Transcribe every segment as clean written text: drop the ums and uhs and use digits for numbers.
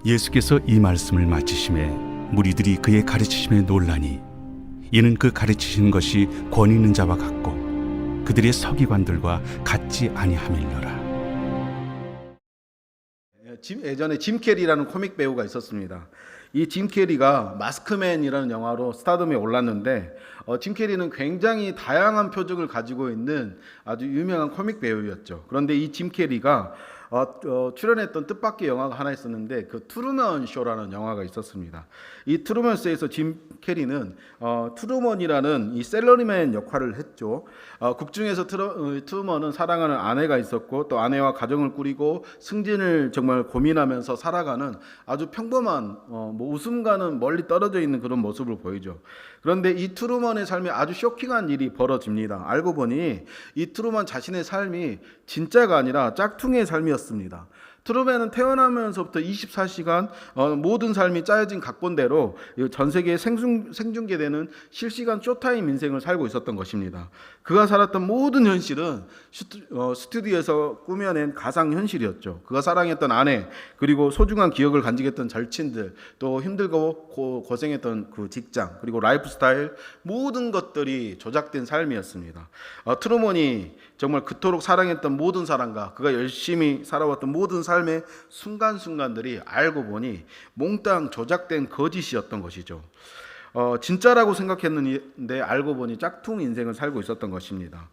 예수께서 이 말씀을 마치심에 무리들이 그의 가르치심에 놀라니 이는 그 가르치시는 것이 권위 있는 자와 같고 그들의 서기관들과 같지 아니함이니라. 예전에 짐 캐리라는 코믹 배우가 있었습니다. 이 짐 캐리가 마스크맨이라는 영화로 스타덤에 올랐는데 짐 캐리는 굉장히 다양한 표정을 가지고 있는 아주 유명한 코믹 배우였죠. 그런데 이 짐 캐리가 출연했던 뜻밖의 영화가 하나 있었는데 그 트루먼 쇼라는 영화가 있었습니다. 이 트루먼 쇼에서 짐 캐리는 트루먼이라는 이 셀러리맨 역할을 했죠. 극 중에서 트루먼은 사랑하는 아내가 있었고 또 아내와 가정을 꾸리고 승진을 정말 고민하면서 살아가는 아주 평범한 웃음과는 멀리 떨어져 있는 그런 모습을 보이죠. 그런데 이 트루먼의 삶에 아주 쇼킹한 일이 벌어집니다. 알고 보니 이 트루먼 자신의 삶이 진짜가 아니라 짝퉁의 삶이었습니다. 트루먼은 태어나면서부터 24시간 모든 삶이 짜여진 각본대로 전 세계에 생중계되는 실시간 쇼타임 인생을 살고 있었던 것입니다. 그가 살았던 모든 현실은 스튜디오에서 꾸며낸 가상 현실이었죠. 그가 사랑했던 아내, 그리고 소중한 기억을 간직했던 절친들, 또 힘들고 고생했던 그 직장, 그리고 라이프 스타일, 모든 것들이 조작된 삶이었습니다. 트루먼이 정말 그토록 사랑했던 모든 사람과 그가 열심히 살아왔던 모든 삶의 순간순간들이 알고 보니 몽땅 조작된 거짓이었던 것이죠. 진짜라고 생각했는데 알고 보니 짝퉁 인생을 살고 있었던 것입니다.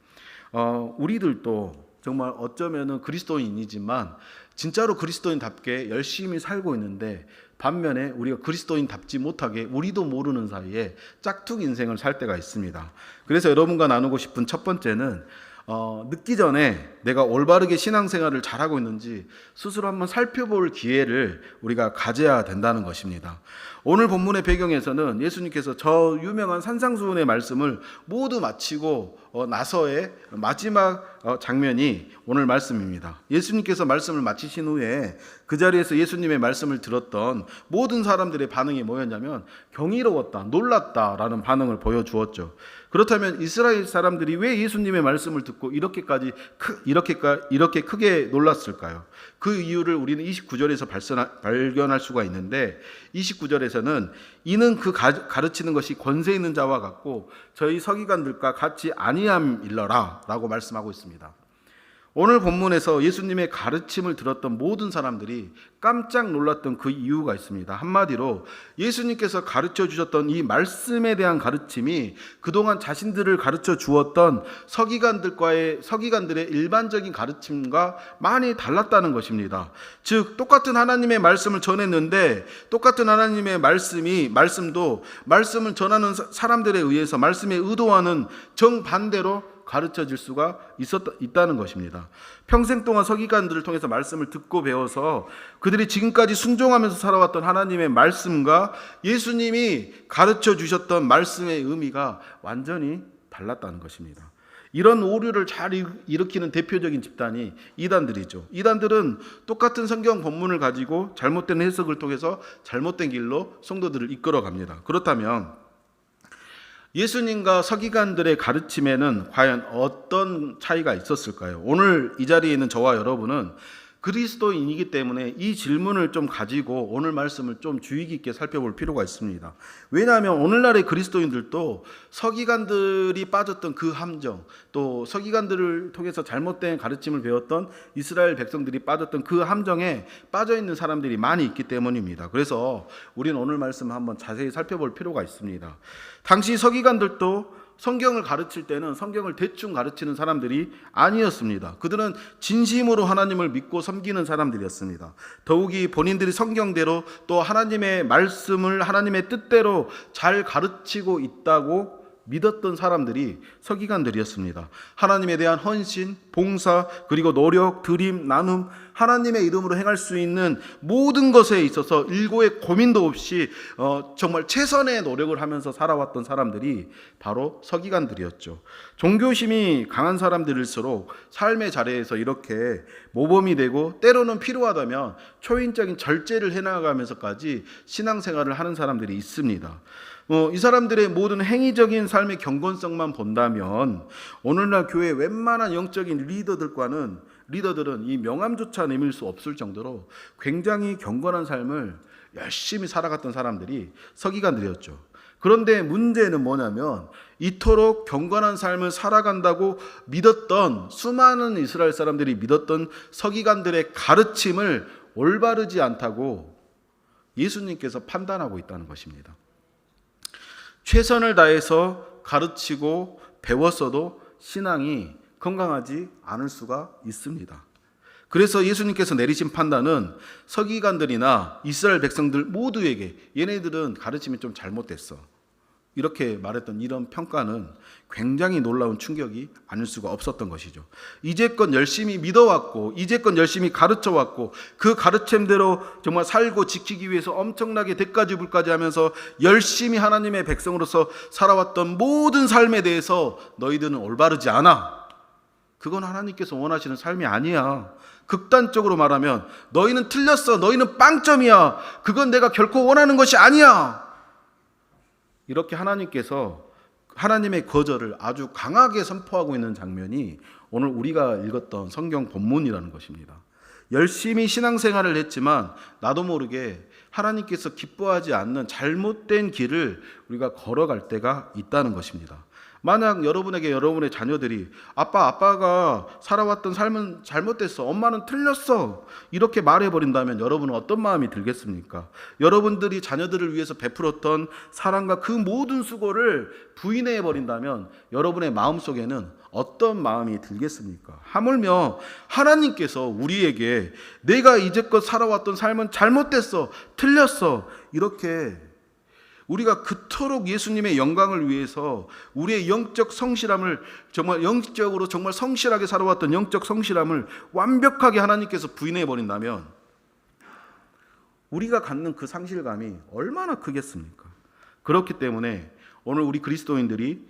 우리들도 정말 어쩌면은 그리스도인이지만 진짜로 그리스도인답게 열심히 살고 있는데 반면에 우리가 그리스도인답지 못하게 우리도 모르는 사이에 짝퉁 인생을 살 때가 있습니다. 그래서 여러분과 나누고 싶은 첫 번째는 늦기 전에 내가 올바르게 신앙생활을 잘하고 있는지 스스로 한번 살펴볼 기회를 우리가 가져야 된다는 것입니다. 오늘 본문의 배경에서는 예수님께서 저 유명한 산상수훈의 말씀을 모두 마치고 나서의 마지막 장면이 오늘 말씀입니다. 예수님께서 말씀을 마치신 후에 그 자리에서 예수님의 말씀을 들었던 모든 사람들의 반응이 뭐였냐면 경이로웠다, 놀랐다라는 반응을 보여주었죠. 그렇다면 이스라엘 사람들이 왜 예수님의 말씀을 듣고 이렇게 크게 놀랐을까요? 그 이유를 우리는 29절에서 발견할 수가 있는데 29절에서는 이는 그 가르치는 것이 권세 있는 자와 같고 저희 서기관들과 같이 아니함일러라 라고 말씀하고 있습니다. 오늘 본문에서 예수님의 가르침을 들었던 모든 사람들이 깜짝 놀랐던 그 이유가 있습니다. 한마디로 예수님께서 가르쳐 주셨던 이 말씀에 대한 가르침이 그동안 자신들을 가르쳐 주었던 서기관들의 일반적인 가르침과 많이 달랐다는 것입니다. 즉 똑같은 하나님의 말씀을 전했는데 똑같은 하나님의 말씀도 말씀을 전하는 사람들에 의해서 말씀의 의도와는 정반대로 가르쳐질 수가 있다는 것입니다. 평생 동안 서기관들을 통해서 말씀을 듣고 배워서 그들이 지금까지 순종하면서 살아왔던 하나님의 말씀과 예수님이 가르쳐 주셨던 말씀의 의미가 완전히 달랐다는 것입니다. 이런 오류를 잘 일으키는 대표적인 집단이 이단들이죠. 이단들은 똑같은 성경 본문을 가지고 잘못된 해석을 통해서 잘못된 길로 성도들을 이끌어갑니다. 그렇다면 예수님과 서기관들의 가르침에는 과연 어떤 차이가 있었을까요? 오늘 이 자리에 있는 저와 여러분은 그리스도인이기 때문에 이 질문을 좀 가지고 오늘 말씀을 좀 주의 깊게 살펴볼 필요가 있습니다. 왜냐하면 오늘날의 그리스도인들도 서기관들이 빠졌던 그 함정, 또 서기관들을 통해서 잘못된 가르침을 배웠던 이스라엘 백성들이 빠졌던 그 함정에 빠져있는 사람들이 많이 있기 때문입니다. 그래서 우리는 오늘 말씀을 한번 자세히 살펴볼 필요가 있습니다. 당시 서기관들도 성경을 가르칠 때는 성경을 대충 가르치는 사람들이 아니었습니다. 그들은 진심으로 하나님을 믿고 섬기는 사람들이었습니다. 더욱이 본인들이 성경대로 또 하나님의 말씀을 하나님의 뜻대로 잘 가르치고 있다고 믿었던 사람들이 서기관들이었습니다. 하나님에 대한 헌신, 봉사, 그리고 노력, 드림, 나눔, 하나님의 이름으로 행할 수 있는 모든 것에 있어서 일고의 고민도 없이 정말 최선의 노력을 하면서 살아왔던 사람들이 바로 서기관들이었죠. 종교심이 강한 사람들일수록 삶의 자리에서 이렇게 모범이 되고 때로는 필요하다면 초인적인 절제를 해나가면서까지 신앙생활을 하는 사람들이 있습니다. 이 사람들의 모든 행위적인 삶의 경건성만 본다면 오늘날 교회 웬만한 영적인 리더들과는 리더들은 이 명함조차 내밀 수 없을 정도로 굉장히 경건한 삶을 열심히 살아갔던 사람들이 서기관들이었죠. 그런데 문제는 뭐냐면 이토록 경건한 삶을 살아간다고 믿었던 수많은 이스라엘 사람들이 믿었던 서기관들의 가르침을 올바르지 않다고 예수님께서 판단하고 있다는 것입니다. 최선을 다해서 가르치고 배웠어도 신앙이 건강하지 않을 수가 있습니다. 그래서 예수님께서 내리신 판단은 서기관들이나 이스라엘 백성들 모두에게 얘네들은 가르침이 좀 잘못됐어, 이렇게 말했던 이런 평가는 굉장히 놀라운 충격이 아닐 수가 없었던 것이죠. 이제껏 열심히 믿어왔고 이제껏 열심히 가르쳐왔고 그 가르침대로 정말 살고 지키기 위해서 엄청나게 대가지불까지 하면서 열심히 하나님의 백성으로서 살아왔던 모든 삶에 대해서 너희들은 올바르지 않아. 그건 하나님께서 원하시는 삶이 아니야. 극단적으로 말하면 너희는 틀렸어. 너희는 빵점이야. 그건 내가 결코 원하는 것이 아니야. 이렇게 하나님께서 하나님의 거절을 아주 강하게 선포하고 있는 장면이 오늘 우리가 읽었던 성경 본문이라는 것입니다. 열심히 신앙생활을 했지만 나도 모르게 하나님께서 기뻐하지 않는 잘못된 길을 우리가 걸어갈 때가 있다는 것입니다. 만약 여러분에게 여러분의 자녀들이 아빠가 살아왔던 삶은 잘못됐어, 엄마는 틀렸어, 이렇게 말해버린다면 여러분은 어떤 마음이 들겠습니까? 여러분들이 자녀들을 위해서 베풀었던 사랑과 그 모든 수고를 부인해버린다면 여러분의 마음속에는 어떤 마음이 들겠습니까? 하물며 하나님께서 우리에게 내가 이제껏 살아왔던 삶은 잘못됐어, 틀렸어, 이렇게 우리가 그토록 예수님의 영광을 위해서 우리의 영적 성실함을 정말 영적으로 정말 성실하게 살아왔던 영적 성실함을 완벽하게 하나님께서 부인해 버린다면 우리가 갖는 그 상실감이 얼마나 크겠습니까? 그렇기 때문에 오늘 우리 그리스도인들이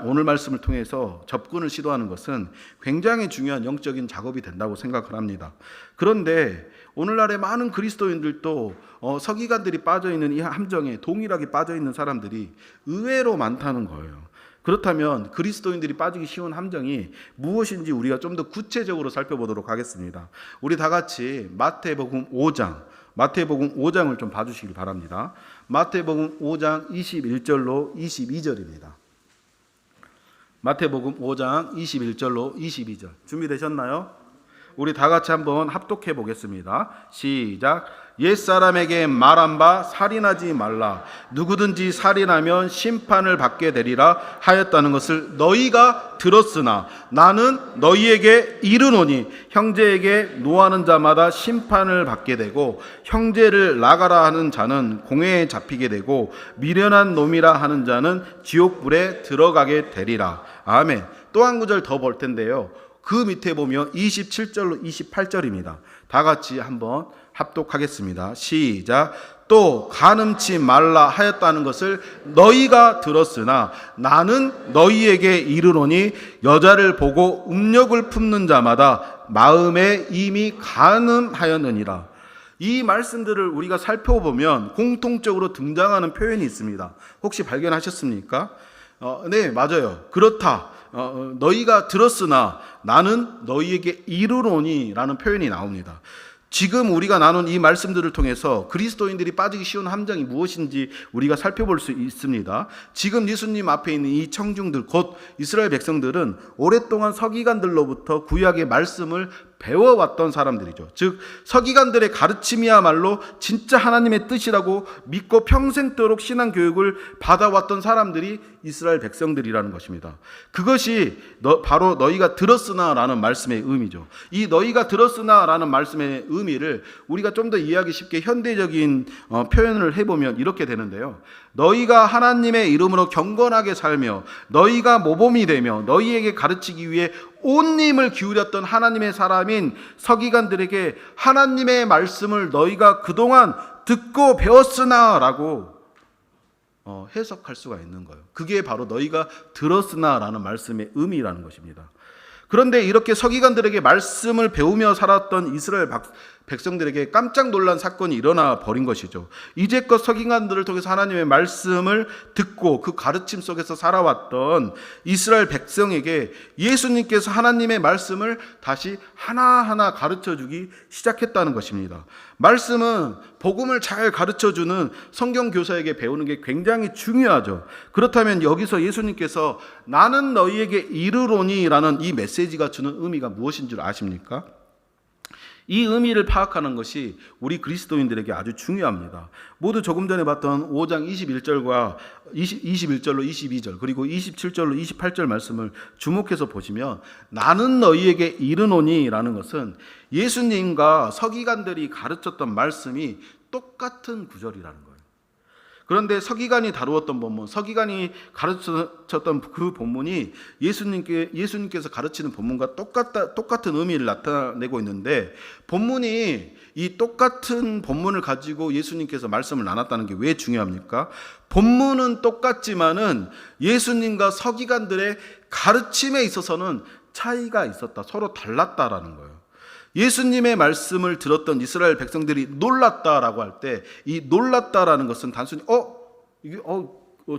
오늘 말씀을 통해서 접근을 시도하는 것은 굉장히 중요한 영적인 작업이 된다고 생각을 합니다. 그런데 오늘날의 많은 그리스도인들도 서기관들이 빠져있는 이 함정에 동일하게 빠져있는 사람들이 의외로 많다는 거예요. 그렇다면 그리스도인들이 빠지기 쉬운 함정이 무엇인지 우리가 좀 더 구체적으로 살펴보도록 하겠습니다. 우리 다 같이 마태복음 5장을 좀 봐주시기 바랍니다. 마태복음 5장 21절로 22절입니다. 마태복음 5장 21절로 22절 준비되셨나요? 우리 다 같이 한번 합독해 보겠습니다. 시작. 옛사람에게 말한 바 살인하지 말라. 누구든지 살인하면 심판을 받게 되리라 하였다는 것을 너희가 들었으나 나는 너희에게 이르노니 형제에게 노하는 자마다 심판을 받게 되고 형제를 나가라 하는 자는 공회에 잡히게 되고 미련한 놈이라 하는 자는 지옥불에 들어가게 되리라. 아멘. 또 한 구절 더 볼 텐데요. 그 밑에 보면 27절로 28절입니다. 다 같이 한번 합독하겠습니다. 시작. 또 간음치 말라 하였다는 것을 너희가 들었으나 나는 너희에게 이르노니 여자를 보고 음욕을 품는 자마다 마음에 이미 간음하였느니라. 이 말씀들을 우리가 살펴보면 공통적으로 등장하는 표현이 있습니다. 혹시 발견하셨습니까? 네, 맞아요. 그렇다. 너희가 들었으나 나는 너희에게 이르노니 라는 표현이 나옵니다. 지금 우리가 나눈 이 말씀들을 통해서 그리스도인들이 빠지기 쉬운 함정이 무엇인지 우리가 살펴볼 수 있습니다. 지금 예수님 앞에 있는 이 청중들 곧 이스라엘 백성들은 오랫동안 서기관들로부터 구약의 말씀을 배워왔던 사람들이죠. 즉 서기관들의 가르침이야말로 진짜 하나님의 뜻이라고 믿고 평생도록 신앙교육을 받아왔던 사람들이 이스라엘 백성들이라는 것입니다. 그것이 바로 너희가 들었으나 라는 말씀의 의미죠. 이 너희가 들었으나 라는 말씀의 의미를 우리가 좀 더 이해하기 쉽게 현대적인 표현을 해보면 이렇게 되는데요. 너희가 하나님의 이름으로 경건하게 살며 너희가 모범이 되며 너희에게 가르치기 위해 온 힘을 기울였던 하나님의 사람인 서기관들에게 하나님의 말씀을 너희가 그동안 듣고 배웠으나 라고 해석할 수가 있는 거예요. 그게 바로 너희가 들었으나 라는 말씀의 의미라는 것입니다. 그런데 이렇게 서기관들에게 말씀을 배우며 살았던 이스라엘 백성들에게 깜짝 놀란 사건이 일어나 버린 것이죠. 이제껏 서기관들을 통해서 하나님의 말씀을 듣고 그 가르침 속에서 살아왔던 이스라엘 백성에게 예수님께서 하나님의 말씀을 다시 하나하나 가르쳐주기 시작했다는 것입니다. 말씀은 복음을 잘 가르쳐주는 성경 교사에게 배우는 게 굉장히 중요하죠. 그렇다면 여기서 예수님께서 나는 너희에게 이르노니 라는 이 메시지가 주는 의미가 무엇인 줄 아십니까? 이 의미를 파악하는 것이 우리 그리스도인들에게 아주 중요합니다. 모두 조금 전에 봤던 5장 21절과 21절로 22절 그리고 27절로 28절 말씀을 주목해서 보시면 나는 너희에게 이르노니 라는 것은 예수님과 서기관들이 가르쳤던 말씀이 똑같은 구절이라는 거예요. 그런데 서기관이 다루었던 본문, 서기관이 가르쳤던 그 본문이 예수님께서 가르치는 본문과 똑같은 의미를 나타내고 있는데, 본문이 이 똑같은 본문을 가지고 예수님께서 말씀을 나눴다는 게 왜 중요합니까? 본문은 똑같지만은 예수님과 서기관들의 가르침에 있어서는 차이가 있었다, 서로 달랐다라는 거예요. 예수님의 말씀을 들었던 이스라엘 백성들이 놀랐다라고 할 때, 이 놀랐다라는 것은 단순히 이게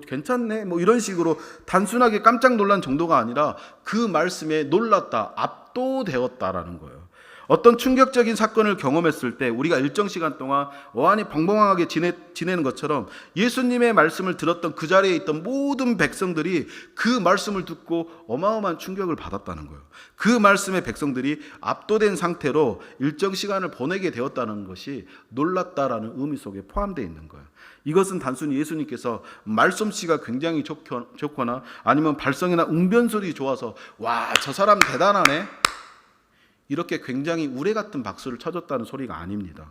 괜찮네 뭐 이런 식으로 단순하게 깜짝 놀란 정도가 아니라 그 말씀에 놀랐다, 압도되었다라는 거예요. 어떤 충격적인 사건을 경험했을 때 우리가 일정 시간 동안 어안이 벙벙하게 지내는 것처럼 예수님의 말씀을 들었던 그 자리에 있던 모든 백성들이 그 말씀을 듣고 어마어마한 충격을 받았다는 거예요. 그 말씀에 백성들이 압도된 상태로 일정 시간을 보내게 되었다는 것이 놀랐다라는 의미 속에 포함되어 있는 거예요. 이것은 단순히 예수님께서 말솜씨가 굉장히 좋거나 아니면 발성이나 웅변소리 좋아서 와, 저 사람 대단하네 이렇게 굉장히 우레 같은 박수를 쳐줬다는 소리가 아닙니다.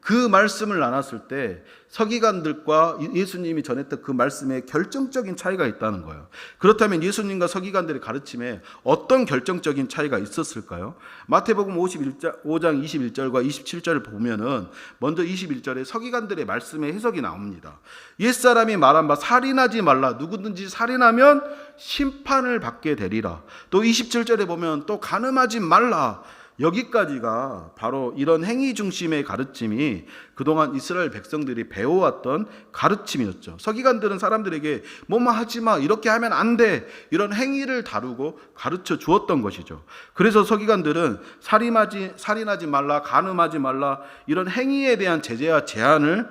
그 말씀을 나눴을 때 서기관들과 예수님이 전했던 그 말씀에 결정적인 차이가 있다는 거예요. 그렇다면 예수님과 서기관들의 가르침에 어떤 결정적인 차이가 있었을까요? 마태복음 5장 21절과 27절을 보면은 먼저 21절에 서기관들의 말씀의 해석이 나옵니다. 옛사람이 말한 바 살인하지 말라, 누구든지 살인하면 심판을 받게 되리라. 또 27절에 보면 또 간음하지 말라. 여기까지가 바로 이런 행위 중심의 가르침이 그동안 이스라엘 백성들이 배워왔던 가르침이었죠. 서기관들은 사람들에게 뭐뭐 하지 마, 이렇게 하면 안 돼, 이런 행위를 다루고 가르쳐 주었던 것이죠. 그래서 서기관들은 살인하지 말라, 간음하지 말라, 이런 행위에 대한 제재와 제한을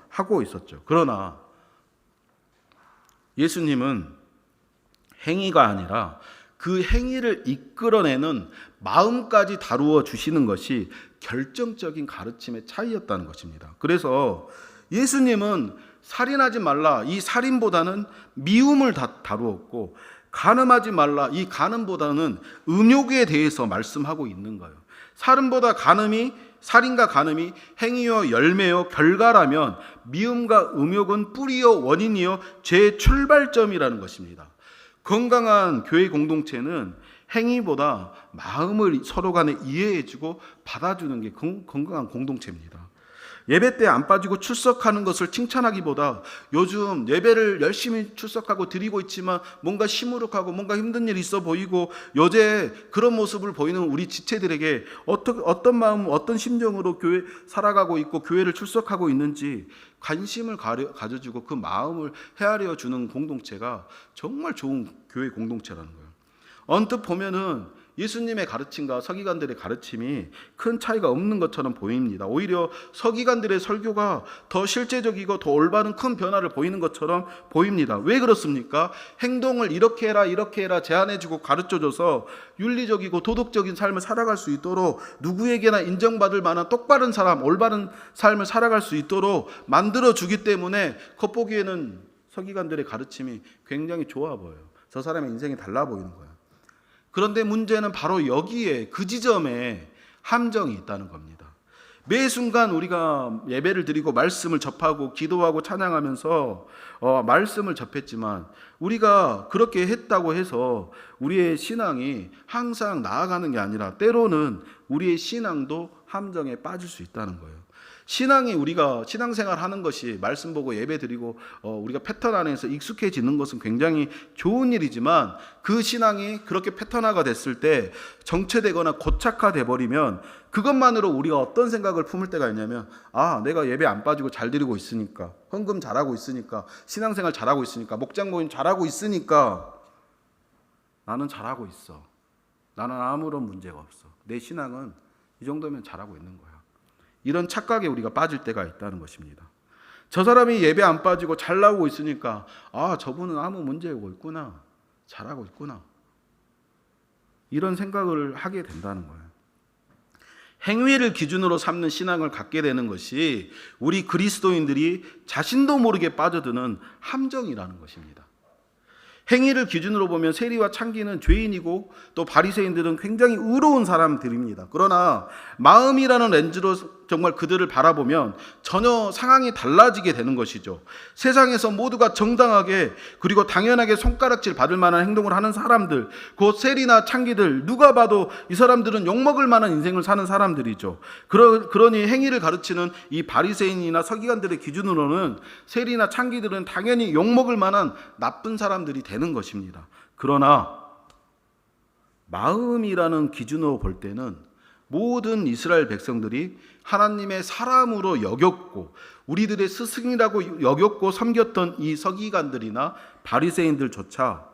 하고 있었죠. 그러나 예수님은 행위가 아니라 그 행위를 이끌어내는 마음까지 다루어 주시는 것이 결정적인 가르침의 차이였다는 것입니다. 그래서 예수님은 살인하지 말라, 이 살인보다는 미움을 다루었고, 간음하지 말라, 이 간음보다는 음욕에 대해서 말씀하고 있는 거예요. 살인과 간음이 행위요 열매요 결과라면 미움과 음욕은 뿌리요 원인이요 죄의 출발점이라는 것입니다. 건강한 교회 공동체는 행위보다 마음을 서로 간에 이해해주고 받아주는 게 건강한 공동체입니다. 예배 때 안 빠지고 출석하는 것을 칭찬하기보다 요즘 예배를 열심히 출석하고 드리고 있지만 뭔가 시무룩하고 뭔가 힘든 일이 있어 보이고 요새 그런 모습을 보이는 우리 지체들에게 어떤 마음, 어떤 심정으로 교회 살아가고 있고 교회를 출석하고 있는지 관심을 가져주고 그 마음을 헤아려 주는 공동체가 정말 좋은 교회 공동체라는 거예요. 언뜻 보면은 예수님의 가르침과 서기관들의 가르침이 큰 차이가 없는 것처럼 보입니다. 오히려 서기관들의 설교가 더 실제적이고 더 올바른 큰 변화를 보이는 것처럼 보입니다. 왜 그렇습니까? 행동을 이렇게 해라 제안해주고 가르쳐줘서 윤리적이고 도덕적인 삶을 살아갈 수 있도록 누구에게나 인정받을 만한 똑바른 사람, 올바른 삶을 살아갈 수 있도록 만들어주기 때문에 겉보기에는 서기관들의 가르침이 굉장히 좋아 보여요. 저 사람의 인생이 달라 보이는 거예요. 그런데 문제는 바로 여기에, 그 지점에 함정이 있다는 겁니다. 매 순간 우리가 예배를 드리고 말씀을 접하고 기도하고 찬양하면서 말씀을 접했지만 우리가 그렇게 했다고 해서 우리의 신앙이 항상 나아가는 게 아니라 때로는 우리의 신앙도 함정에 빠질 수 있다는 거예요. 신앙이 우리가 신앙생활 하는 것이 말씀 보고 예배 드리고 우리가 패턴 안에서 익숙해지는 것은 굉장히 좋은 일이지만 그 신앙이 그렇게 패턴화가 됐을 때 정체되거나 고착화돼 버리면 그것만으로 우리가 어떤 생각을 품을 때가 있냐면 내가 예배 안 빠지고 잘 드리고 있으니까, 헌금 잘하고 있으니까, 신앙생활 잘하고 있으니까, 목장 모임 잘하고 있으니까 나는 잘하고 있어. 나는 아무런 문제가 없어. 내 신앙은 이 정도면 잘하고 있는 거야. 이런 착각에 우리가 빠질 때가 있다는 것입니다. 저 사람이 예배 안 빠지고 잘 나오고 있으니까 저분은 아무 문제가 있구나. 잘하고 있구나. 이런 생각을 하게 된다는 거예요. 행위를 기준으로 삼는 신앙을 갖게 되는 것이 우리 그리스도인들이 자신도 모르게 빠져드는 함정이라는 것입니다. 행위를 기준으로 보면 세리와 창기는 죄인이고 또 바리새인들은 굉장히 의로운 사람들입니다. 그러나 마음이라는 렌즈로 정말 그들을 바라보면 전혀 상황이 달라지게 되는 것이죠. 세상에서 모두가 정당하게 그리고 당연하게 손가락질 받을 만한 행동을 하는 사람들, 곧 세리나 창기들, 누가 봐도 이 사람들은 욕먹을 만한 인생을 사는 사람들이죠. 그러니 행위를 가르치는 이 바리새인이나 서기관들의 기준으로는 세리나 창기들은 당연히 욕먹을 만한 나쁜 사람들이 되는 것입니다. 그러나 마음이라는 기준으로 볼 때는 모든 이스라엘 백성들이 하나님의 사람으로 여겼고 우리들의 스승이라고 여겼고 섬겼던 이 서기관들이나 바리새인들조차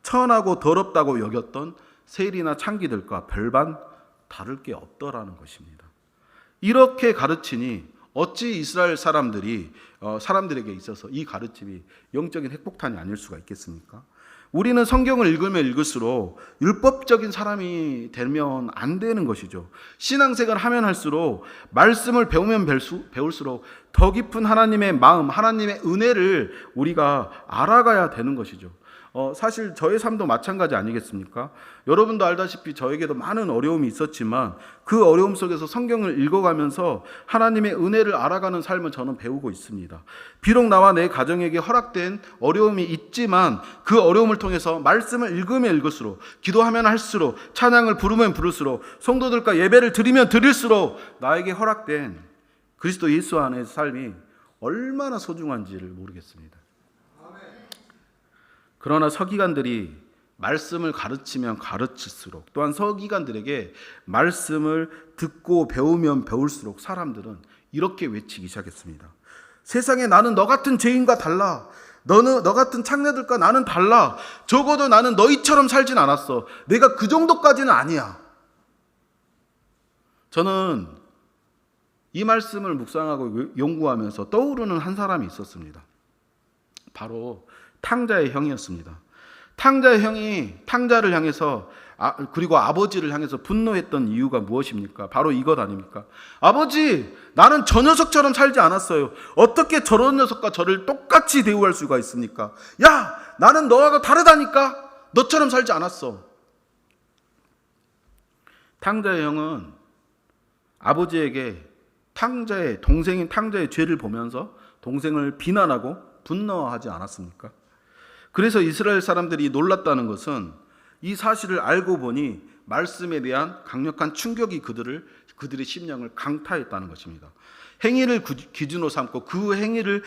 천하고 더럽다고 여겼던 세리나 창기들과 별반 다를 게 없더라는 것입니다. 이렇게 가르치니 어찌 이스라엘 사람들에게 있어서 이 가르침이 영적인 핵폭탄이 아닐 수가 있겠습니까? 우리는 성경을 읽으면 읽을수록 율법적인 사람이 되면 안 되는 것이죠. 신앙생활을 하면 할수록 말씀을 배우면 배울수록 더 깊은 하나님의 마음, 하나님의 은혜를 우리가 알아가야 되는 것이죠. 사실 저의 삶도 마찬가지 아니겠습니까? 여러분도 알다시피 저에게도 많은 어려움이 있었지만 그 어려움 속에서 성경을 읽어가면서 하나님의 은혜를 알아가는 삶을 저는 배우고 있습니다. 비록 나와 내 가정에게 허락된 어려움이 있지만 그 어려움을 통해서 말씀을 읽으면 읽을수록, 기도하면 할수록, 찬양을 부르면 부를수록, 성도들과 예배를 드리면 드릴수록 나에게 허락된 그리스도 예수 안의 삶이 얼마나 소중한지를 모르겠습니다. 그러나 서기관들이 말씀을 가르치면 가르칠수록, 또한 서기관들에게 말씀을 듣고 배우면 배울수록 사람들은 이렇게 외치기 시작했습니다. 세상에 나는 너 같은 죄인과 달라. 너 같은 창녀들과 나는 달라. 적어도 나는 너희처럼 살진 않았어. 내가 그 정도까지는 아니야. 저는 이 말씀을 묵상하고 연구하면서 떠오르는 한 사람이 있었습니다. 바로 탕자의 형이었습니다. 탕자의 형이 탕자를 향해서 그리고 아버지를 향해서 분노했던 이유가 무엇입니까? 바로 이것 아닙니까? 아버지, 나는 저 녀석처럼 살지 않았어요. 어떻게 저런 녀석과 저를 똑같이 대우할 수가 있습니까? 야, 나는 너하고 다르다니까? 너처럼 살지 않았어. 탕자의 형은 아버지에게 탕자의 동생인 탕자의 죄를 보면서 동생을 비난하고 분노하지 않았습니까? 그래서 이스라엘 사람들이 놀랐다는 것은 이 사실을 알고 보니 말씀에 대한 강력한 충격이 그들의 심령을 강타했다는 것입니다. 행위를 기준으로 삼고 그 행위를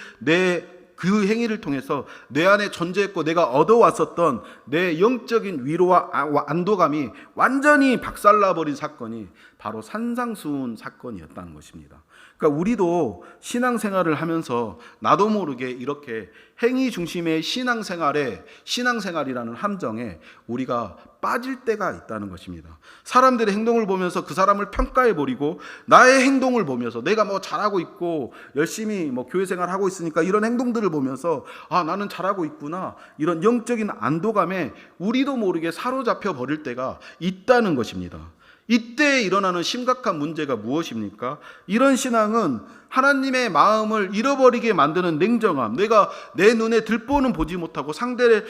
통해서 내 안에 존재했고 내가 얻어왔었던 내 영적인 위로와 안도감이 완전히 박살나버린 사건이 바로 산상수훈 사건이었다는 것입니다. 그러니까 우리도 신앙생활을 하면서 나도 모르게 이렇게 행위 중심의 신앙생활이라는 함정에 우리가 빠질 때가 있다는 것입니다. 사람들의 행동을 보면서 그 사람을 평가해버리고 나의 행동을 보면서 내가 뭐 잘하고 있고 열심히 교회생활 하고 있으니까 이런 행동들을 보면서 나는 잘하고 있구나, 이런 영적인 안도감에 우리도 모르게 사로잡혀 버릴 때가 있다는 것입니다. 이때 일어나는 심각한 문제가 무엇입니까? 이런 신앙은 하나님의 마음을 잃어버리게 만드는 냉정함, 내가 내 눈에 들보는 보지 못하고 상대의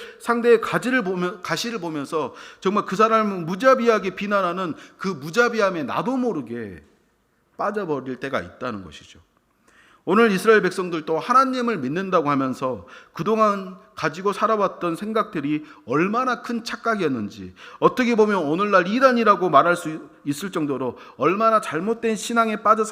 가시를 보면서 정말 그 사람을 무자비하게 비난하는 그 무자비함에 나도 모르게 빠져버릴 때가 있다는 것이죠. 오늘 이스라엘 백성들도 하나님을 믿는다고 하면서 그동안 가지고 살아왔던 생각들이 얼마나 큰 착각이었는지, 어떻게 보면 오늘날 이단이라고 말할 수 있을 정도로 얼마나 잘못된 신앙에 빠져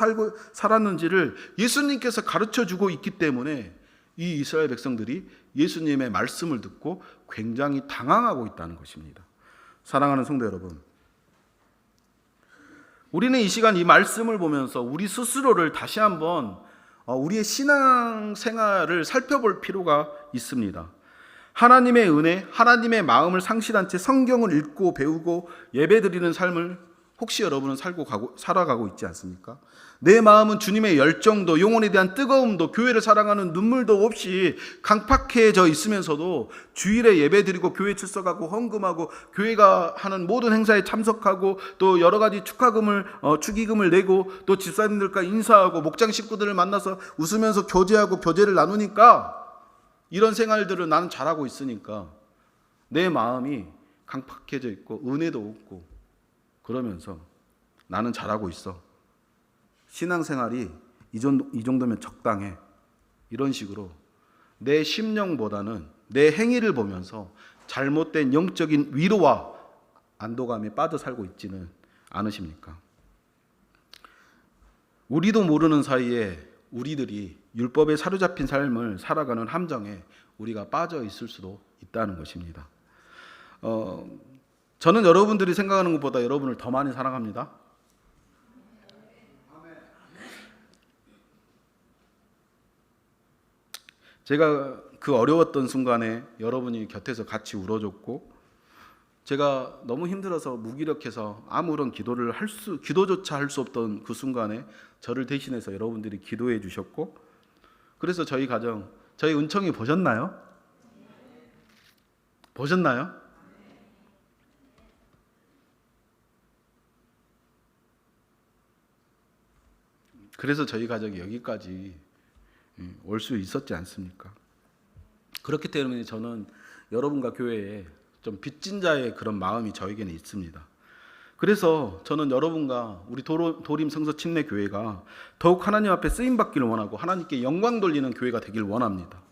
살았는지를 예수님께서 가르쳐주고 있기 때문에 이 이스라엘 백성들이 예수님의 말씀을 듣고 굉장히 당황하고 있다는 것입니다. 사랑하는 성도 여러분, 우리는 이 시간 이 말씀을 보면서 우리 스스로를 다시 한번 우리의 신앙 생활을 살펴볼 필요가 있습니다. 하나님의 은혜, 하나님의 마음을 상실한 채 성경을 읽고 배우고 예배드리는 삶을 혹시 여러분은 살아가고 있지 않습니까? 내 마음은 주님의 열정도, 영혼에 대한 뜨거움도, 교회를 사랑하는 눈물도 없이 강팍해져 있으면서도 주일에 예배드리고 교회 출석하고 헌금하고 교회가 하는 모든 행사에 참석하고 또 여러 가지 축의금을 내고 또 집사님들과 인사하고 목장 식구들을 만나서 웃으면서 교제하고 교제를 나누니까, 이런 생활들을 나는 잘하고 있으니까 내 마음이 강팍해져 있고 은혜도 없고 그러면서 나는 잘하고 있어, 신앙생활이 이 정도면 적당해, 이런 식으로 내 심령보다는 내 행위를 보면서 잘못된 영적인 위로와 안도감에 빠져 살고 있지는 않으십니까? 우리도 모르는 사이에 우리들이 율법에 사로잡힌 삶을 살아가는 함정에 우리가 빠져 있을 수도 있다는 것입니다. 저는 여러분들이 생각하는 것보다 여러분을 더 많이 사랑합니다. 제가 그 어려웠던 순간에 여러분이 곁에서 같이 울어줬고, 제가 너무 힘들어서 무기력해서 아무런 기도조차 할 수 없던 그 순간에 저를 대신해서 여러분들이 기도해 주셨고, 그래서 저희 가정, 저희 은총이 보셨나요? 보셨나요? 그래서 저희 가족이 여기까지 올 수 있었지 않습니까? 그렇기 때문에 저는 여러분과 교회에 좀 빚진 자의 그런 마음이 저에게는 있습니다. 그래서 저는 여러분과 우리 도림 성서 침례 교회가 더욱 하나님 앞에 쓰임 받기를 원하고 하나님께 영광 돌리는 교회가 되길 원합니다.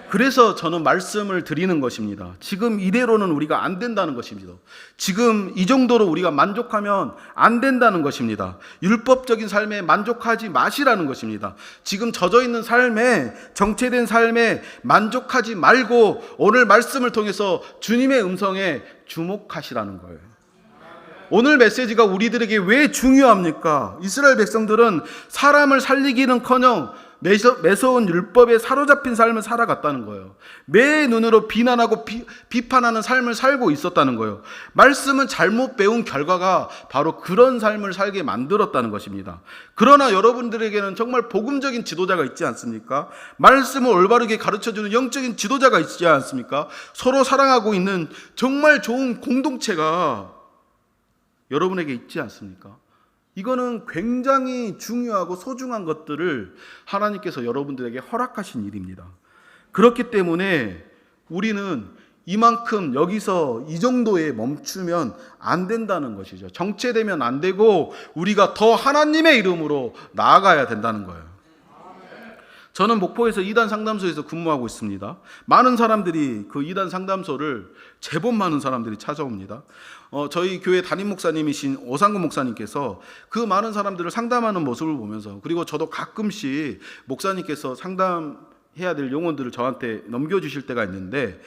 그래서 저는 말씀을 드리는 것입니다. 지금 이대로는 우리가 안 된다는 것입니다. 지금 이 정도로 우리가 만족하면 안 된다는 것입니다. 율법적인 삶에 만족하지 마시라는 것입니다. 지금 젖어 있는 삶에, 정체된 삶에 만족하지 말고 오늘 말씀을 통해서 주님의 음성에 주목하시라는 거예요. 오늘 메시지가 우리들에게 왜 중요합니까? 이스라엘 백성들은 사람을 살리기는커녕 매서운 율법에 사로잡힌 삶을 살아갔다는 거예요. 매 눈으로 비난하고 비판하는 삶을 살고 있었다는 거예요. 말씀은 잘못 배운 결과가 바로 그런 삶을 살게 만들었다는 것입니다. 그러나 여러분들에게는 정말 복음적인 지도자가 있지 않습니까? 말씀을 올바르게 가르쳐주는 영적인 지도자가 있지 않습니까? 서로 사랑하고 있는 정말 좋은 공동체가 여러분에게 있지 않습니까? 이거는 굉장히 중요하고 소중한 것들을 하나님께서 여러분들에게 허락하신 일입니다. 그렇기 때문에 우리는 이만큼 여기서 이 정도에 멈추면 안 된다는 것이죠. 정체되면 안 되고 우리가 더 하나님의 이름으로 나아가야 된다는 거예요. 저는 목포에서 2단 상담소에서 근무하고 있습니다. 많은 사람들이 그 2단 상담소를, 제법 많은 사람들이 찾아옵니다. 저희 교회 담임 목사님이신 오상근 목사님께서 그 많은 사람들을 상담하는 모습을 보면서, 그리고 저도 가끔씩 목사님께서 상담해야 될 영혼들을 저한테 넘겨주실 때가 있는데,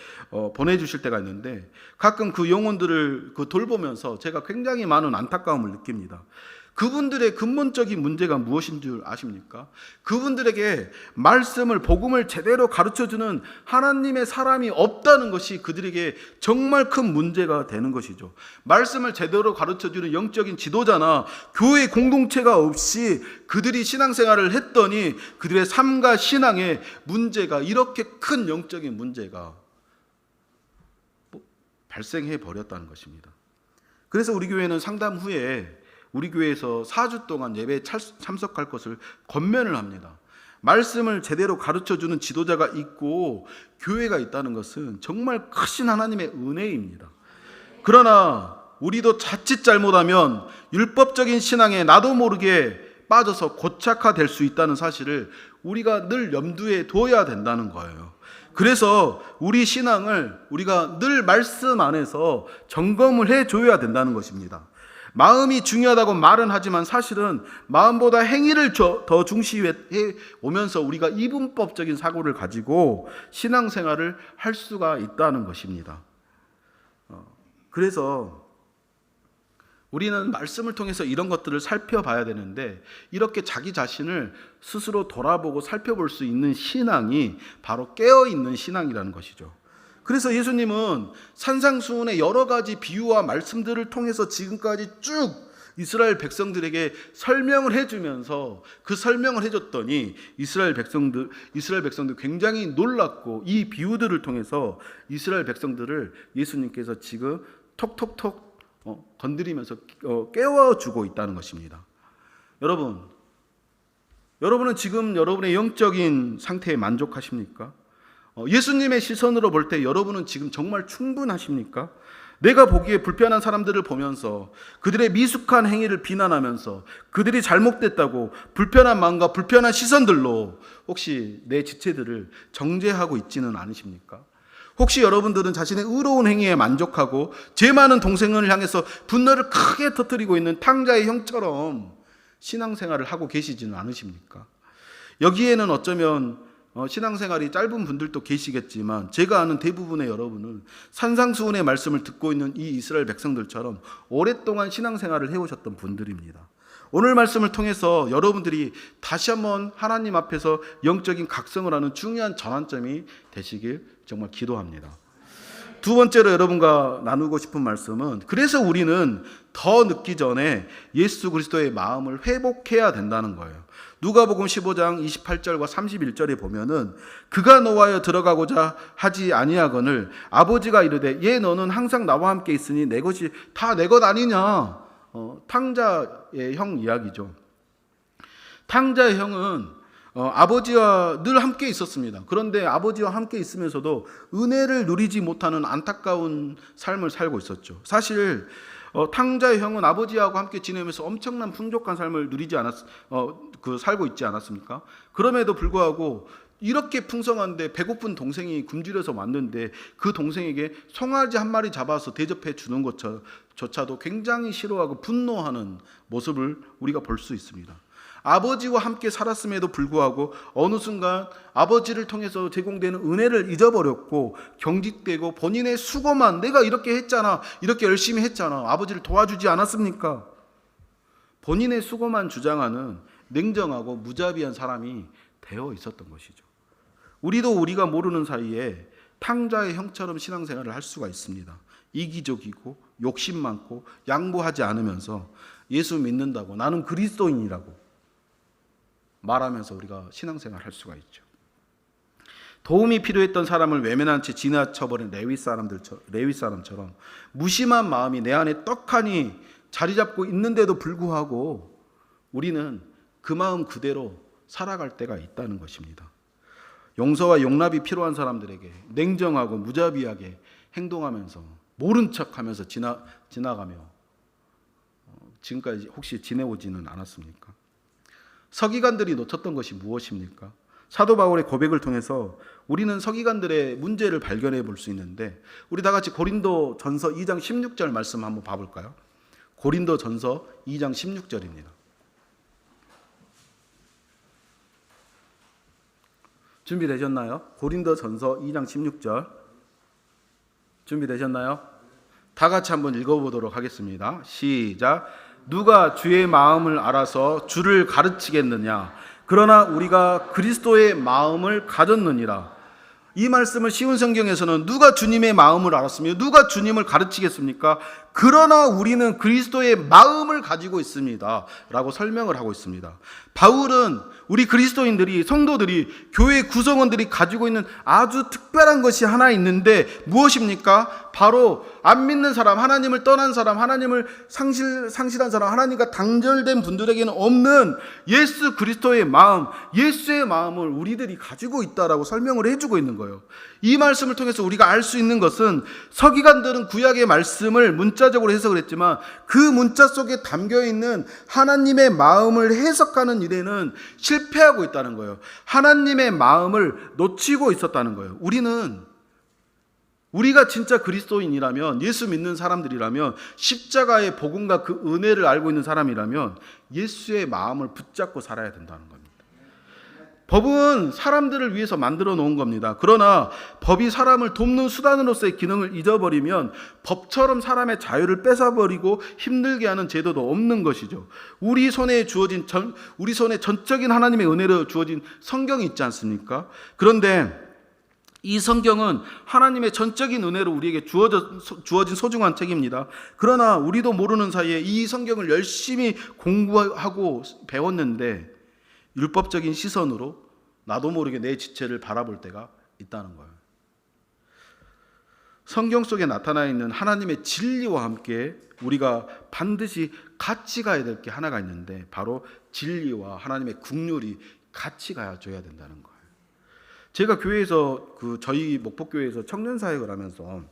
보내주실 때가 있는데, 가끔 그 영혼들을 돌보면서 제가 굉장히 많은 안타까움을 느낍니다. 그분들의 근본적인 문제가 무엇인 줄 아십니까? 그분들에게 말씀을, 복음을 제대로 가르쳐주는 하나님의 사람이 없다는 것이 그들에게 정말 큰 문제가 되는 것이죠. 말씀을 제대로 가르쳐주는 영적인 지도자나 교회 공동체가 없이 그들이 신앙생활을 했더니 그들의 삶과 신앙에 문제가, 이렇게 큰 영적인 문제가 발생해 버렸다는 것입니다. 그래서 우리 교회는 상담 후에 우리 교회에서 4주 동안 예배에 참석할 것을 권면을 합니다. 말씀을 제대로 가르쳐주는 지도자가 있고 교회가 있다는 것은 정말 크신 하나님의 은혜입니다. 그러나 우리도 자칫 잘못하면 율법적인 신앙에 나도 모르게 빠져서 고착화될 수 있다는 사실을 우리가 늘 염두에 둬야 된다는 거예요. 그래서 우리 신앙을 우리가 늘 말씀 안에서 점검을 해줘야 된다는 것입니다. 마음이 중요하다고 말은 하지만 사실은 마음보다 행위를 더 중시해 오면서 우리가 이분법적인 사고를 가지고 신앙생활을 할 수가 있다는 것입니다. 그래서 우리는 말씀을 통해서 이런 것들을 살펴봐야 되는데, 이렇게 자기 자신을 스스로 돌아보고 살펴볼 수 있는 신앙이 바로 깨어있는 신앙이라는 것이죠. 그래서 예수님은 산상수훈의 여러 가지 비유와 말씀들을 통해서 지금까지 쭉 이스라엘 백성들에게 설명을 해주면서 그 설명을 해줬더니 이스라엘 백성들 굉장히 놀랐고, 이 비유들을 통해서 이스라엘 백성들을 예수님께서 지금 톡톡톡 건드리면서 깨워주고 있다는 것입니다. 여러분은 지금 여러분의 영적인 상태에 만족하십니까? 예수님의 시선으로 볼 때 여러분은 지금 정말 충분하십니까? 내가 보기에 불편한 사람들을 보면서 그들의 미숙한 행위를 비난하면서 그들이 잘못됐다고 불편한 마음과 불편한 시선들로 혹시 내 지체들을 정죄하고 있지는 않으십니까? 혹시 여러분들은 자신의 의로운 행위에 만족하고 죄 많은 동생을 향해서 분노를 크게 터뜨리고 있는 탕자의 형처럼 신앙생활을 하고 계시지는 않으십니까? 여기에는 어쩌면 신앙생활이 짧은 분들도 계시겠지만, 제가 아는 대부분의 여러분은 산상수훈의 말씀을 듣고 있는 이 이스라엘 백성들처럼 오랫동안 신앙생활을 해오셨던 분들입니다. 오늘 말씀을 통해서 여러분들이 다시 한번 하나님 앞에서 영적인 각성을 하는 중요한 전환점이 되시길 정말 기도합니다. 두 번째로 여러분과 나누고 싶은 말씀은, 그래서 우리는 더 늦기 전에 예수 그리스도의 마음을 회복해야 된다는 거예요. 누가복음 15장 28절과 31절에 보면은 그가 노하여 들어가고자 하지 아니하거늘 아버지가 이르되 얘 너는 항상 나와 함께 있으니 내 것이 다 내 것 아니냐. 탕자의 형 이야기죠. 탕자의 형은 아버지와 늘 함께 있었습니다. 그런데 아버지와 함께 있으면서도 은혜를 누리지 못하는 안타까운 삶을 살고 있었죠. 사실 탕자의 형은 아버지하고 함께 지내면서 엄청난 풍족한 삶을 살고 있지 않았습니까? 그럼에도 불구하고 이렇게 풍성한데 배고픈 동생이 굶주려서 왔는데 그 동생에게 송아지 한 마리 잡아서 대접해 주는 것조차도 굉장히 싫어하고 분노하는 모습을 우리가 볼 수 있습니다. 아버지와 함께 살았음에도 불구하고 어느 순간 아버지를 통해서 제공되는 은혜를 잊어버렸고 경직되고 본인의 수고만, 내가 이렇게 했잖아, 이렇게 열심히 했잖아, 아버지를 도와주지 않았습니까? 본인의 수고만 주장하는 냉정하고 무자비한 사람이 되어 있었던 것이죠. 우리가 모르는 사이에 탕자의 형처럼 신앙생활을 할 수가 있습니다. 이기적이고 욕심 많고 양보하지 않으면서 예수 믿는다고, 나는 그리스도인이라고 말하면서 우리가 신앙생활 할 수가 있죠. 도움이 필요했던 사람을 외면한 채 지나쳐버린 레위 사람처럼 무심한 마음이 내 안에 떡하니 자리 잡고 있는데도 불구하고 우리는 그 마음 그대로 살아갈 때가 있다는 것입니다. 용서와 용납이 필요한 사람들에게 냉정하고 무자비하게 행동하면서 모른 척하면서 지나가며 지금까지 혹시 지내오지는 않았습니까? 서기관들이 놓쳤던 것이 무엇입니까? 사도 바울의 고백을 통해서 우리는 서기관들의 문제를 발견해 볼 수 있는데, 우리 다 같이 고린도 전서 2장 16절 말씀 한번 봐볼까요? 고린도 전서 2장 16절입니다. 준비되셨나요? 고린도 전서 2장 16절 준비되셨나요? 다 같이 한번 읽어보도록 하겠습니다. 시작. 누가 주의 마음을 알아서 주를 가르치겠느냐? 그러나 우리가 그리스도의 마음을 가졌느니라. 이 말씀을 쉬운 성경에서는 누가 주님의 마음을 알았으며 누가 주님을 가르치겠습니까? 그러나 우리는 그리스도의 마음을 가지고 있습니다 라고 설명을 하고 있습니다. 바울은 우리 그리스도인들이, 성도들이, 교회 구성원들이 가지고 있는 아주 특별한 것이 하나 있는데 무엇입니까? 바로 안 믿는 사람, 하나님을 떠난 사람, 하나님을 상실한 사람, 하나님과 단절된 분들에게는 없는 예수 그리스도의 마음, 예수의 마음을 우리들이 가지고 있다라고 설명을 해주고 있는 거예요. 거예요. 이 말씀을 통해서 우리가 알 수 있는 것은 서기관들은 구약의 말씀을 문자적으로 해석을 했지만 그 문자 속에 담겨 있는 하나님의 마음을 해석하는 일에는 실패하고 있다는 거예요. 하나님의 마음을 놓치고 있었다는 거예요. 우리가 진짜 그리스도인이라면, 예수 믿는 사람들이라면, 십자가의 복음과 그 은혜를 알고 있는 사람이라면 예수의 마음을 붙잡고 살아야 된다는 겁니다. 법은 사람들을 위해서 만들어 놓은 겁니다. 그러나 법이 사람을 돕는 수단으로서의 기능을 잊어버리면 법처럼 사람의 자유를 뺏어버리고 힘들게 하는 제도도 없는 것이죠. 우리 손에 전적인 하나님의 은혜로 주어진 성경이 있지 않습니까? 그런데 이 성경은 하나님의 전적인 은혜로 우리에게 주어진 소중한 책입니다. 그러나 우리도 모르는 사이에 이 성경을 열심히 공부하고 배웠는데 율법적인 시선으로 나도 모르게 내 지체를 바라볼 때가 있다는 거예요. 성경 속에 나타나 있는 하나님의 진리와 함께 우리가 반드시 같이 가야 될 게 하나가 있는데 바로 진리와 하나님의 긍휼이 같이 가줘야 된다는 거예요. 제가 교회에서 저희 목포교회에서 청년 사역을 하면서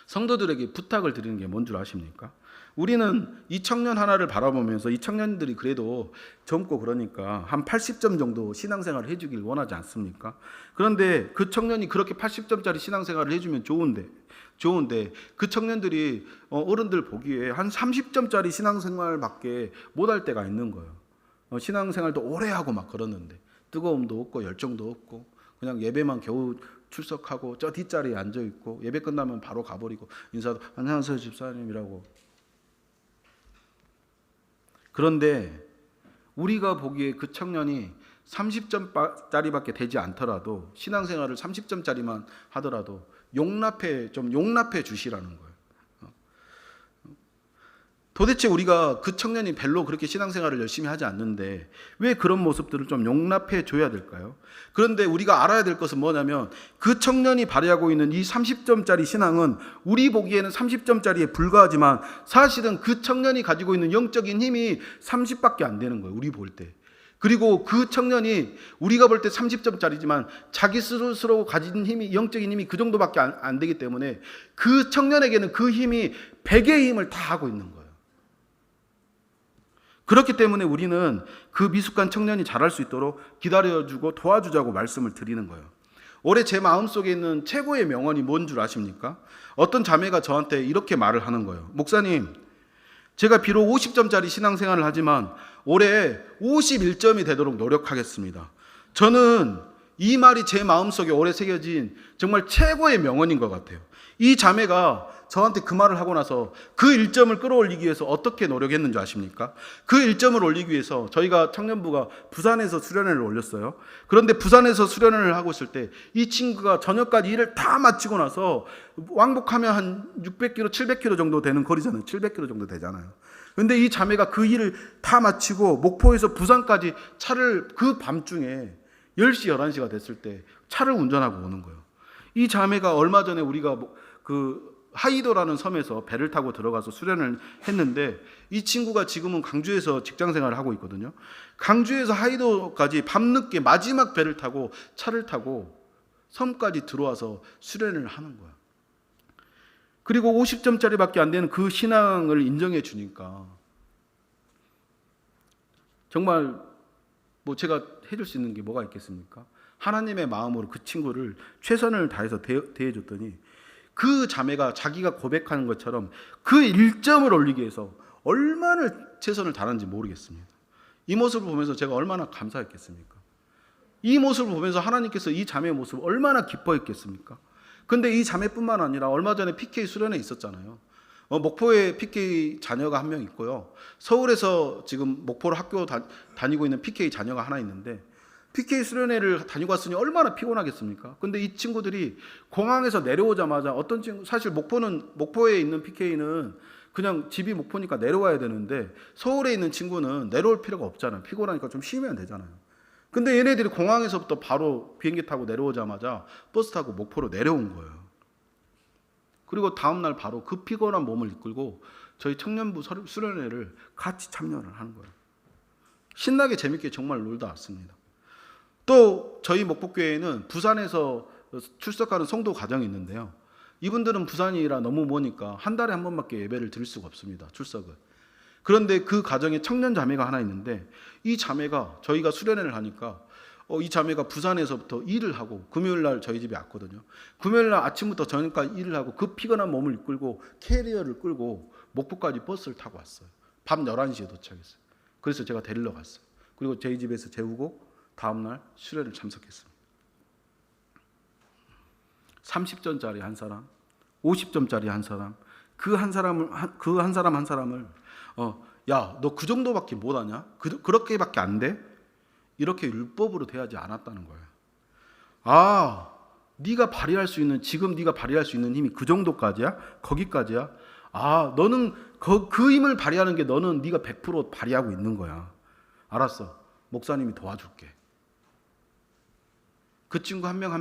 성도들에게 부탁을 드리는 게 뭔 줄 아십니까? 우리는 이 청년 하나를 바라보면서 이 청년들이 그래도 젊고 그러니까 한 80점 정도 신앙생활을 해주길 원하지 않습니까? 그런데 그 청년이 그렇게 80점짜리 신앙생활을 해주면 좋은데 그 청년들이 어른들 보기에 한 30점짜리 신앙생활밖에 못할 때가 있는 거예요. 신앙생활도 오래 하고 막 그러는데 뜨거움도 없고 열정도 없고 그냥 예배만 겨우 출석하고 저 뒷자리에 앉아있고 예배 끝나면 바로 가버리고 인사도 안녕하세요 집사님이라고. 그런데 우리가 보기에 그 청년이 30점짜리밖에 되지 않더라도 신앙생활을 30점짜리만 하더라도 용납해 주시라는 거예요. 도대체 우리가 그 청년이 별로 그렇게 신앙생활을 열심히 하지 않는데 왜 그런 모습들을 좀 용납해 줘야 될까요? 그런데 우리가 알아야 될 것은 뭐냐면 그 청년이 발휘하고 있는 이 30점짜리 신앙은 우리 보기에는 30점짜리에 불과하지만 사실은 그 청년이 가지고 있는 영적인 힘이 30밖에 안 되는 거예요. 우리 볼 때. 그리고 그 청년이 우리가 볼 때 30점짜리지만 자기 스스로 가진 힘이, 영적인 힘이 그 정도밖에 안 되기 때문에 그 청년에게는 그 힘이 100의 힘을 다 하고 있는 거예요. 그렇기 때문에 우리는 그 미숙한 청년이 자랄 수 있도록 기다려주고 도와주자고 말씀을 드리는 거예요. 올해 제 마음속에 있는 최고의 명언이 뭔 줄 아십니까? 어떤 자매가 저한테 이렇게 말을 하는 거예요. 목사님, 제가 비록 50점짜리 신앙생활을 하지만 올해 51점이 되도록 노력하겠습니다. 저는 이 말이 제 마음속에 오래 새겨진 정말 최고의 명언인 것 같아요. 이 자매가 저한테 그 말을 하고 나서 그 1점을 끌어올리기 위해서 어떻게 노력했는지 아십니까? 그 1점을 올리기 위해서 저희가 청년부가 부산에서 수련회를 올렸어요. 그런데 부산에서 수련회를 하고 있을 때 이 친구가 저녁까지 일을 다 마치고 나서 왕복하면 한 600km, 700km 정도 되는 거리잖아요. 700km 정도 되잖아요. 그런데 이 자매가 그 일을 다 마치고 목포에서 부산까지 차를 그 밤중에 10시, 11시가 됐을 때 차를 운전하고 오는 거예요. 이 자매가 얼마 전에 우리가 하이도라는 섬에서 배를 타고 들어가서 수련을 했는데 이 친구가 지금은 강주에서 직장생활을 하고 있거든요. 강주에서 하이도까지 밤늦게 마지막 배를 타고 차를 타고 섬까지 들어와서 수련을 하는 거야. 그리고 50점짜리밖에 안 되는 그 신앙을 인정해 주니까 정말 제가 해줄 수 있는 게 뭐가 있겠습니까? 하나님의 마음으로 그 친구를 최선을 다해서 대해줬더니 그 자매가 자기가 고백하는 것처럼 그 1점을 올리기 위해서 얼마나 최선을 다하는지 모르겠습니다. 이 모습을 보면서 제가 얼마나 감사했겠습니까? 이 모습을 보면서 하나님께서 이 자매의 모습을 얼마나 기뻐했겠습니까? 근데 이 자매뿐만 아니라 얼마 전에 PK 수련회 있었잖아요. 목포에 PK 자녀가 한 명 있고요. 서울에서 지금 목포로 학교 다니고 있는 PK 자녀가 하나 있는데 PK 수련회를 다니고 왔으니 얼마나 피곤하겠습니까? 근데 이 친구들이 공항에서 내려오자마자 어떤 친구, 사실 목포에 있는 PK는 그냥 집이 목포니까 내려와야 되는데 서울에 있는 친구는 내려올 필요가 없잖아요. 피곤하니까 좀 쉬면 되잖아요. 근데 얘네들이 공항에서부터 바로 비행기 타고 내려오자마자 버스 타고 목포로 내려온 거예요. 그리고 다음날 바로 그 피곤한 몸을 이끌고 저희 청년부 수련회를 같이 참여를 하는 거예요. 신나게 재밌게 정말 놀다 왔습니다. 또 저희 목포교회는 부산에서 출석하는 성도 가정이 있는데요. 이분들은 부산이라 너무 머니까 한 달에 한 번밖에 예배를 드릴 수가 없습니다. 출석을. 그런데 그 가정에 청년 자매가 하나 있는데 이 자매가 저희가 수련회를 하니까 이 자매가 부산에서부터 일을 하고 금요일 날 저희 집에 왔거든요. 금요일 날 아침부터 저녁까지 일을 하고 그 피곤한 몸을 이끌고 캐리어를 끌고 목포까지 버스를 타고 왔어요. 밤 11시에 도착했어요. 그래서 제가 데리러 갔어요. 그리고 저희 집에서 재우고 다음날 수련회를 참석했습니다. 30점짜리 한 사람, 50점짜리 한 사람, 그 한 사람을 야, 너 그 정도밖에 못하냐? 그렇게밖에 안 돼? 이렇게 율법으로 대하지 않았다는 거예요. 아, 네가 발휘할 수 있는, 지금 네가 발휘할 수 있는 힘이 그 정도까지야? 거기까지야? 아, 너는 그 힘을 발휘하는 게 너는 네가 100% 발휘하고 있는 거야. 알았어. 목사님이 도와줄게. 그 친구 한 명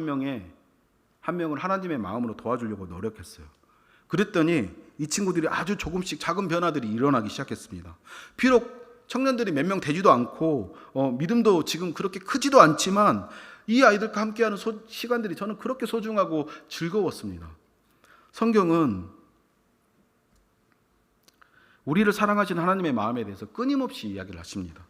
한 명을 하나님의 마음으로 도와주려고 노력했어요. 그랬더니 이 친구들이 아주 조금씩 작은 변화들이 일어나기 시작했습니다. 비록 청년들이 몇 명 되지도 않고 믿음도 지금 그렇게 크지도 않지만 이 아이들과 함께하는 시간들이 저는 그렇게 소중하고 즐거웠습니다. 성경은 우리를 사랑하시는 하나님의 마음에 대해서 끊임없이 이야기를 하십니다.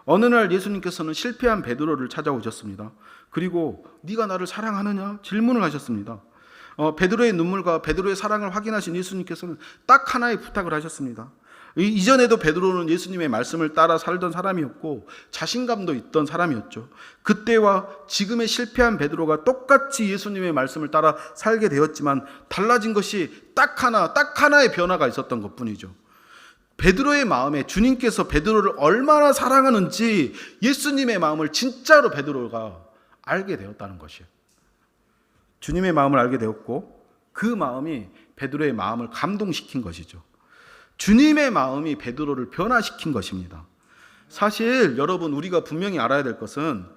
어느 날 예수님께서는 실패한 베드로를 찾아오셨습니다. 그리고 네가 나를 사랑하느냐? 질문을 하셨습니다. 베드로의 눈물과 베드로의 사랑을 확인하신 예수님께서는 딱 하나의 부탁을 하셨습니다. 이전에도 베드로는 예수님의 말씀을 따라 살던 사람이었고 자신감도 있던 사람이었죠. 그때와 지금의 실패한 베드로가 똑같이 예수님의 말씀을 따라 살게 되었지만 달라진 것이 딱 하나의 변화가 있었던 것뿐이죠. 베드로의 마음에 주님께서 베드로를 얼마나 사랑하는지 예수님의 마음을 진짜로 베드로가 알게 되었다는 것이에요. 주님의 마음을 알게 되었고 그 마음이 베드로의 마음을 감동시킨 것이죠. 주님의 마음이 베드로를 변화시킨 것입니다. 사실 여러분, 우리가 분명히 알아야 될 것은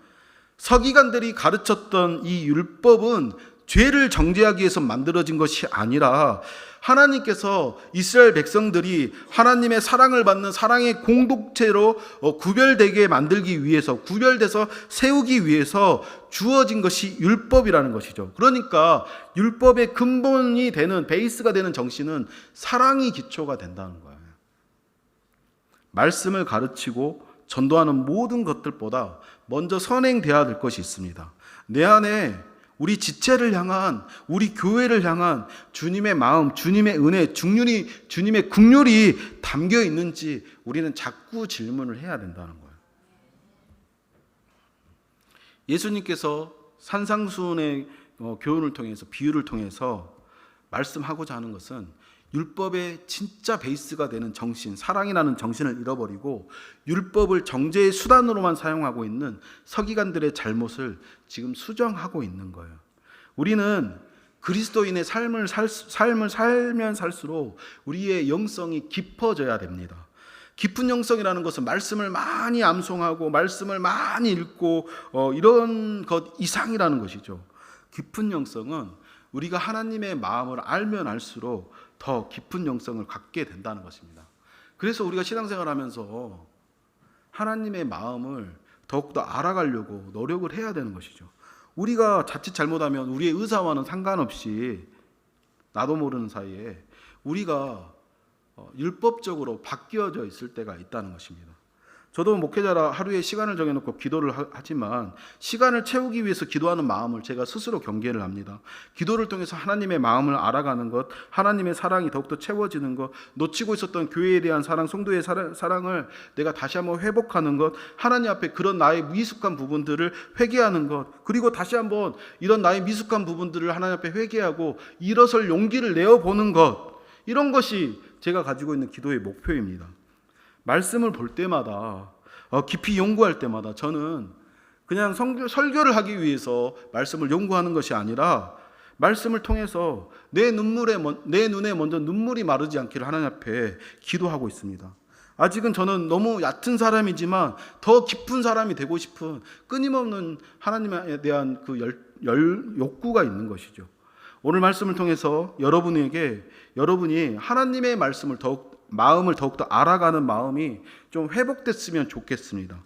서기관들이 가르쳤던 이 율법은 죄를 정죄하기 위해서 만들어진 것이 아니라 하나님께서 이스라엘 백성들이 하나님의 사랑을 받는 사랑의 공동체로 구별되게 만들기 위해서, 구별돼서 세우기 위해서 주어진 것이 율법이라는 것이죠. 그러니까 율법의 근본이 되는, 베이스가 되는 정신은 사랑이 기초가 된다는 거예요. 말씀을 가르치고 전도하는 모든 것들보다 먼저 선행되어야 될 것이 있습니다. 내 안에 우리 지체를 향한, 우리 교회를 향한 주님의 마음, 주님의 은혜, 주님의 긍휼이 담겨 있는지 우리는 자꾸 질문을 해야 된다는 거예요. 예수님께서 산상수훈의 교훈을 통해서, 비유를 통해서 말씀하고자 하는 것은 율법의 진짜 베이스가 되는 정신, 사랑이라는 정신을 잃어버리고 율법을 정죄의 수단으로만 사용하고 있는 서기관들의 잘못을 지금 수정하고 있는 거예요. 우리는 그리스도인의 삶을 살면 살수록 우리의 영성이 깊어져야 됩니다. 깊은 영성이라는 것은 말씀을 많이 암송하고 말씀을 많이 읽고 이런 것 이상이라는 것이죠. 깊은 영성은 우리가 하나님의 마음을 알면 알수록 더 깊은 영성을 갖게 된다는 것입니다. 그래서 우리가 신앙생활하면서 하나님의 마음을 더욱더 알아가려고 노력을 해야 되는 것이죠. 우리가 자칫 잘못하면 우리의 의사와는 상관없이 나도 모르는 사이에 우리가 율법적으로 바뀌어져 있을 때가 있다는 것입니다. 저도 목회자라 하루에 시간을 정해놓고 기도를 하지만 시간을 채우기 위해서 기도하는 마음을 제가 스스로 경계를 합니다. 기도를 통해서 하나님의 마음을 알아가는 것, 하나님의 사랑이 더욱더 채워지는 것, 놓치고 있었던 교회에 대한 사랑, 성도의 사랑을 내가 다시 한번 회복하는 것, 하나님 앞에 그런 나의 미숙한 부분들을 회개하는 것, 그리고 다시 한번 이런 나의 미숙한 부분들을 하나님 앞에 회개하고 일어설 용기를 내어보는 것, 이런 것이 제가 가지고 있는 기도의 목표입니다. 말씀을 볼 때마다 깊이 연구할 때마다 저는 그냥 설교를 하기 위해서 말씀을 연구하는 것이 아니라 말씀을 통해서 내 눈에 먼저 눈물이 마르지 않기를 하나님 앞에 기도하고 있습니다. 아직은 저는 너무 얕은 사람이지만 더 깊은 사람이 되고 싶은 끊임없는 하나님에 대한 그 욕구가 있는 것이죠. 오늘 말씀을 통해서 여러분이 하나님의 말씀을 마음을 더욱더 알아가는 마음이 좀 회복됐으면 좋겠습니다.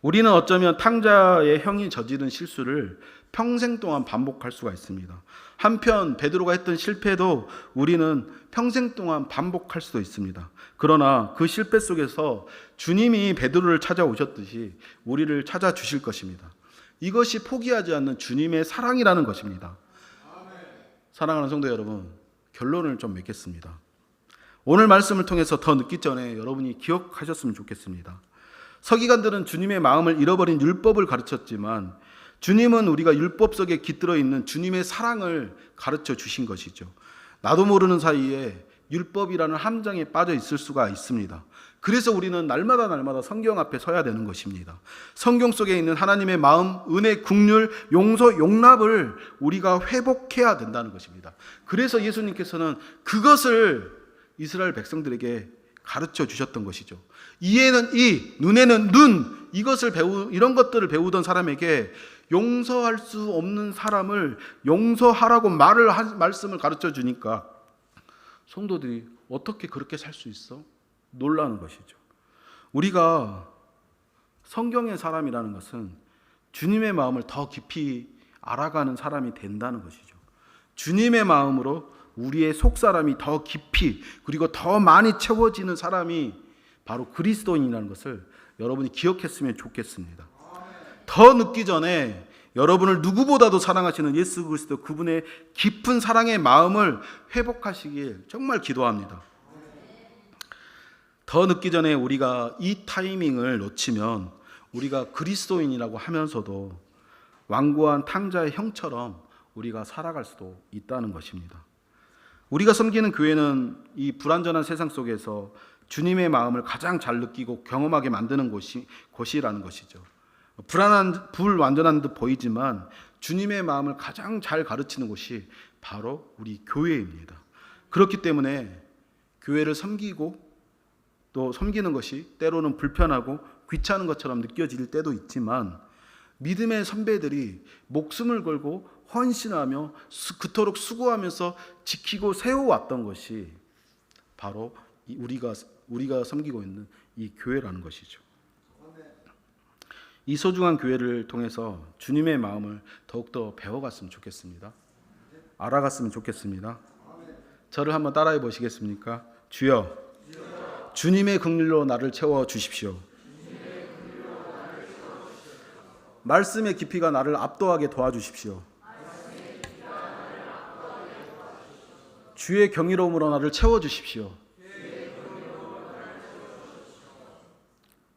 우리는 어쩌면 탕자의 형이 저지른 실수를 평생 동안 반복할 수가 있습니다. 한편 베드로가 했던 실패도 우리는 평생 동안 반복할 수도 있습니다. 그러나 그 실패 속에서 주님이 베드로를 찾아오셨듯이 우리를 찾아주실 것입니다. 이것이 포기하지 않는 주님의 사랑이라는 것입니다. 사랑하는 성도 여러분, 결론을 좀 맺겠습니다. 오늘 말씀을 통해서 더 늦기 전에 여러분이 기억하셨으면 좋겠습니다. 서기관들은 주님의 마음을 잃어버린 율법을 가르쳤지만 주님은 우리가 율법 속에 깃들어 있는 주님의 사랑을 가르쳐 주신 것이죠. 나도 모르는 사이에 율법이라는 함정에 빠져 있을 수가 있습니다. 그래서 우리는 날마다 성경 앞에 서야 되는 것입니다. 성경 속에 있는 하나님의 마음, 은혜, 긍휼, 용서, 용납을 우리가 회복해야 된다는 것입니다. 그래서 예수님께서는 그것을 이스라엘 백성들에게 가르쳐 주셨던 것이죠. 이에는 이, 눈에는 눈, 이런 것들을 배우던 사람에게 용서할 수 없는 사람을 용서하라고 말씀을 가르쳐 주니까 성도들이 어떻게 그렇게 살 수 있어? 놀라는 것이죠. 우리가 성경의 사람이라는 것은 주님의 마음을 더 깊이 알아가는 사람이 된다는 것이죠. 주님의 마음으로 우리의 속사람이 더 깊이 그리고 더 많이 채워지는 사람이 바로 그리스도인이라는 것을 여러분이 기억했으면 좋겠습니다. 더 늦기 전에 여러분을 누구보다도 사랑하시는 예수 그리스도 그분의 깊은 사랑의 마음을 회복하시길 정말 기도합니다. 더 늦기 전에 우리가 이 타이밍을 놓치면 우리가 그리스도인이라고 하면서도 완고한 탕자의 형처럼 우리가 살아갈 수도 있다는 것입니다. 우리가 섬기는 교회는 이 불완전한 세상 속에서 주님의 마음을 가장 잘 느끼고 경험하게 만드는 곳이라는 것이죠. 불완전한 듯 보이지만 주님의 마음을 가장 잘 가르치는 곳이 바로 우리 교회입니다. 그렇기 때문에 교회를 섬기고 또 섬기는 것이 때로는 불편하고 귀찮은 것처럼 느껴질 때도 있지만 믿음의 선배들이 목숨을 걸고 헌신하며 그토록 수고하면서 지키고 세워왔던 것이 바로 우리가 섬기고 있는 이 교회라는 것이죠. 이 소중한 교회를 통해서 주님의 마음을 더욱더 배워갔으면 좋겠습니다. 알아갔으면 좋겠습니다. 저를 한번 따라해 보시겠습니까? 주여, 주님의 긍휼로 나를 채워 주십시오. 말씀의 깊이가 나를 압도하게 도와주십시오. 주의 경이로움으로 나를 채워 주십시오.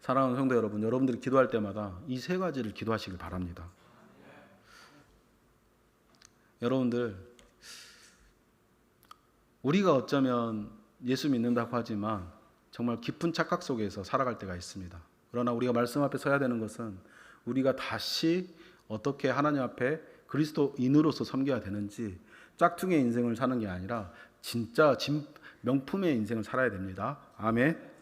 사랑하는 성도 여러분, 여러분들이 기도할 때마다 이 세 가지를 기도하시길 바랍니다. 여러분들, 우리가 어쩌면 예수 믿는다고 하지만 정말 깊은 착각 속에서 살아갈 때가 있습니다. 그러나 우리가 말씀 앞에 서야 되는 것은 우리가 다시 어떻게 하나님 앞에 그리스도인으로서 섬겨야 되는지 짝퉁의 인생을 사는 게 아니라 진짜 명품의 인생을 살아야 됩니다. 아멘.